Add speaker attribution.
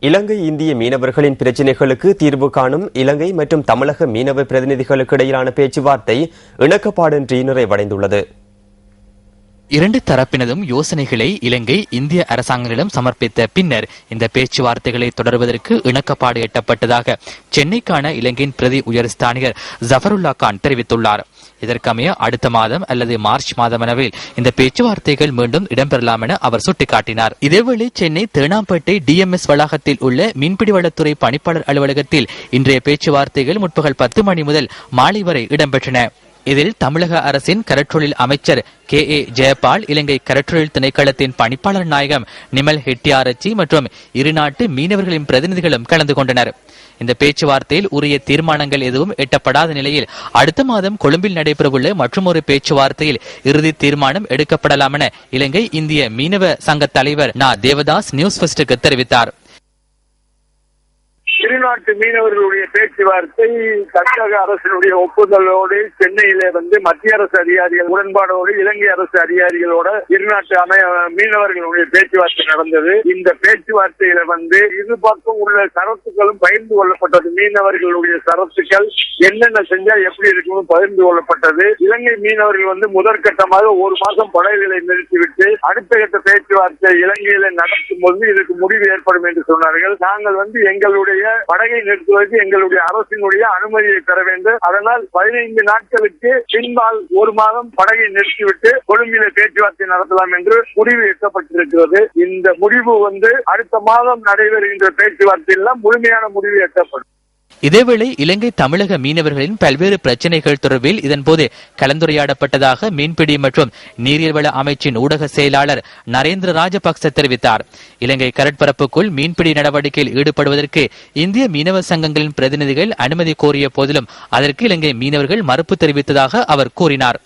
Speaker 1: இலங்கை இந்திய மீனவர்களின் பிரச்சினைகளுக்கு தீர்வு காணும் இலங்கை மற்றும் தமிழக மீனவ பிரதிநிதிகளுக்கு இடையிலான பேச்சுவார்த்தை இணக்கப்பாடின்றி நிறைவடைந்துள்ளது.
Speaker 2: இரண்டு தரப்பினதும் யோசனைகளை இலங்கை இந்திய அரசாங்கங்களிடம் சமர்ப்பித்த பின்னர் இந்த பேச்சுவார்த்தைகளை தொடர்வதற்கு இணக்கப்பாடு எட்டப்பட்டதாக சென்னைக்கான இலங்கையின் பிரதி உயர்ஸ்தானிகர் ஜஃபருல்லா கான் தெரிவித்துள்ளார். இதற்கமைய அடுத்த மாதம் அல்லது மார்ச் மாதமளவில் இந்த பேச்சுவார்த்தைகள் மீண்டும் இடம்பெறலாம் என அவர் சுட்டிக்காட்டினார். இதேவேளை சென்னை தேனாம்பேட்டை DMS வளாகத்தில் உள்ள மீன்பிடி வளத்துறை பணிப்பாளர் அலுவலகத்தில் இன்றைய பேச்சுவார்த்தைகள் முற்பகல் 10 மணி முதல் மாலை வரை இடம்பெற்றன. இதில் தமிழக அரசின் கடற்றொழில் அமைச்சர் KA ஜெயபால், இலங்கை கடற்றொழில் திணைக்களத்தின் பணிப்பாளர் நாயகம் நிமல் ஹெட்டியாரச்சி மற்றும் இருநாட்டு மீனவர்களின் பிரதிநிதிகளும் கலந்து கொண்டனர். இந்த பேச்சுவார்த்தையில் உரிய தீர்மானங்கள் எதுவும் எட்டப்படாத நிலையில் அடுத்த மாதம் கொழும்பில் நடைபெறவுள்ள மற்றொரு பேச்சுவார்த்தையில் இறுதி தீர்மானம் எடுக்கப்படலாம் என இலங்கை இந்திய மீனவ சங்க தலைவர் தேவதாஸ் நியூஸ் ஃபர்ஸ்டுக்கு தெரிவித்தார்.
Speaker 3: இருநாட்டு மீனவர்களுடைய பேச்சுவார்த்தை தமிழக அரசினுடைய ஒப்புதலோடு சென்னையிலே மத்திய அரசு அதிகாரிகள் உடன்பாடோடு இலங்கை அரசு அதிகாரிகளோட இருநாட்டு மீனவர்களுடைய பேச்சுவார்த்தை நடந்தது. இந்த பேச்சுவார்த்தையில இரு பக்கம் உள்ள சரத்துக்களும் பகிர்ந்து கொள்ளப்பட்டது. மீனவர்களுடைய சரத்துக்கள் என்னென்ன செஞ்சா எப்படி இருக்குன்னு பகிர்ந்து கொள்ளப்பட்டது. இலங்கை மீனவர்கள் முதற்கட்டமாக 1 மாதம் படகுகளை நிறுத்திவிட்டு அடுத்த கட்ட பேச்சுவார்த்தை இலங்கையில நடத்தும் போது இதுக்கு முடிவு ஏற்படும் என்று சொன்னார்கள். நாங்கள் எங்களுடைய படகை நிறுத்துவதற்கு எங்களுடைய அரசினுடைய அனுமதியை பெற வேண்டும். அதனால் 15 நாட்களுக்கு பின்பால் 1 மாதம் படகை நிறுத்திவிட்டு கொழும்பிலே பேச்சுவார்த்தை நடத்தலாம் என்று முடிவு எட்டப்பட்டிருக்கிறது. இந்த முடிவு அடுத்த மாதம் நடைபெறுகின்ற பேச்சுவார்த்தையில் முழுமையான முடிவு எட்டப்படும்.
Speaker 2: இதேவேளை இலங்கை தமிழக மீனவர்களின் பல்வேறு பிரச்சினைகள் தொடர்பில் இதன்போது கலந்துரையாடப்பட்டதாக மீன்பிடி மற்றும் நீரியல் வள அமைச்சின் ஊடக செயலாளர் நரேந்திர ராஜபக்ச தெரிவித்தார். இலங்கை கடற்பரப்புக்குள் மீன்பிடி நடவடிக்கையில் ஈடுபடுவதற்கு இந்திய மீனவ சங்கங்களின் பிரதிநிதிகள் அனுமதி கோரிய போதிலும் அதற்கு இலங்கை மீனவர்கள் மறுப்பு தெரிவித்ததாக அவர் கூறினார்.